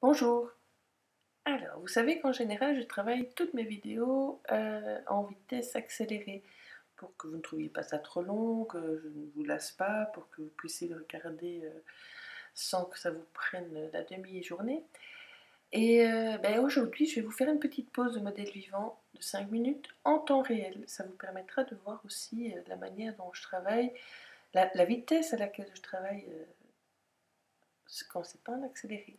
Bonjour. Alors, vous savez qu'en général, je travaille toutes mes vidéos en vitesse accélérée pour que vous ne trouviez pas ça trop long, que je ne vous lasse pas, pour que vous puissiez le regarder sans que ça vous prenne la demi-journée. Et aujourd'hui, je vais vous faire une petite pause de modèle vivant de 5 minutes en temps réel. Ça vous permettra de voir aussi la manière dont je travaille, la vitesse à laquelle je travaille quand c'est pas en accéléré.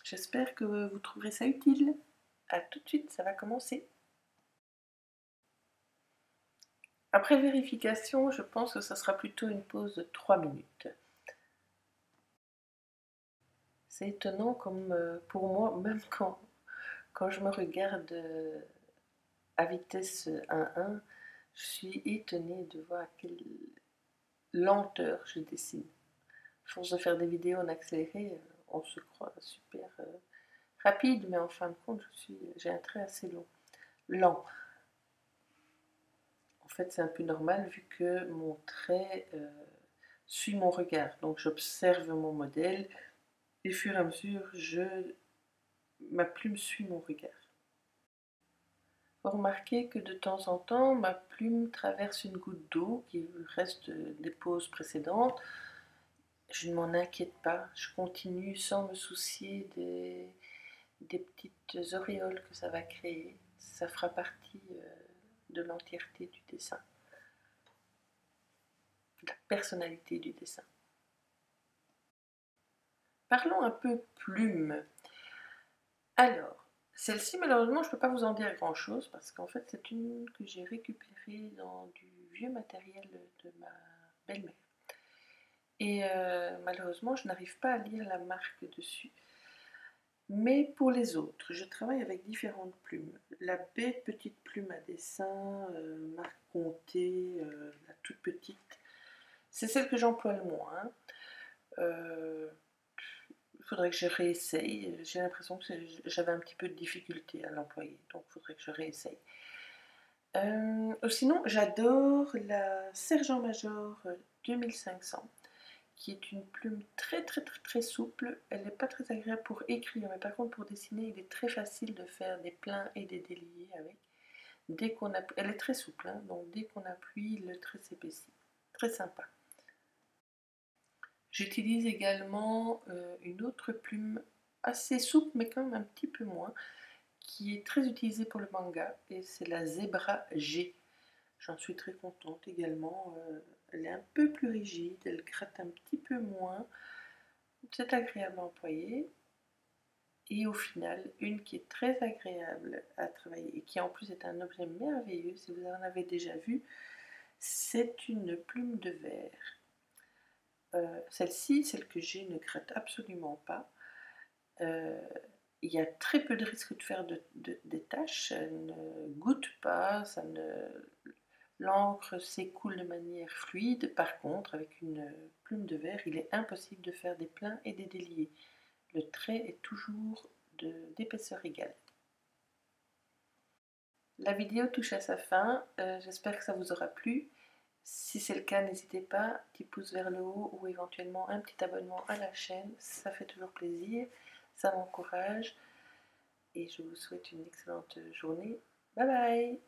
J'espère que vous trouverez ça utile. A tout de suite, ça va commencer. Après vérification, je pense que ça sera plutôt une pause de 3 minutes. C'est étonnant comme pour moi, même quand je me regarde à vitesse 1.1, je suis étonnée de voir quelle lenteur je dessine. À force de faire des vidéos en accéléré, on se croit super rapide, mais en fin de compte, j'ai un trait assez lent. En fait, c'est un peu normal vu que mon trait suit mon regard. Donc, j'observe mon modèle et au fur et à mesure, ma plume suit mon regard. Vous remarquez que de temps en temps, ma plume traverse une goutte d'eau qui reste des poses précédentes. Je ne m'en inquiète pas, je continue sans me soucier des petites auréoles que ça va créer. Ça fera partie de l'entièreté du dessin, de la personnalité du dessin. Parlons un peu plume. Alors, celle-ci, malheureusement, je ne peux pas vous en dire grand-chose parce qu'en fait, c'est une que j'ai récupérée dans du vieux matériel de ma belle-mère. Et malheureusement, je n'arrive pas à lire la marque dessus. Mais pour les autres, je travaille avec différentes plumes. La bête petite plume à dessin, marque Comté, la toute petite, c'est celle que j'emploie le moins. Il faudrait que je réessaye. J'ai l'impression que j'avais un petit peu de difficulté à l'employer, donc il faudrait que je réessaye. Sinon, j'adore la Sergent-Major 2500, qui est une plume très souple. Elle n'est pas très agréable pour écrire, mais par contre pour dessiner, il est très facile de faire des pleins et des déliés avec. Elle est très souple, hein, donc dès qu'on appuie, le trait s'épaissit. Très sympa. J'utilise également une autre plume assez souple, mais quand même un petit peu moins, qui est très utilisée pour le manga, et c'est la Zebra G. J'en suis très contente également. Elle est un peu plus rigide, elle gratte un petit peu moins. C'est agréable à employer. Et au final, une qui est très agréable à travailler et qui en plus est un objet merveilleux, si vous en avez déjà vu, c'est une plume de verre. Celle-ci, celle que j'ai, ne gratte absolument pas. Il y a très peu de risque de faire des taches, elle ne goûte pas, l'encre s'écoule de manière fluide. Par contre, avec une plume de verre, il est impossible de faire des pleins et des déliés. Le trait est toujours d'épaisseur égale. La vidéo touche à sa fin, j'espère que ça vous aura plu. Si c'est le cas, n'hésitez pas, petit pouce vers le haut ou éventuellement un petit abonnement à la chaîne, ça fait toujours plaisir, ça m'encourage et je vous souhaite une excellente journée. Bye bye!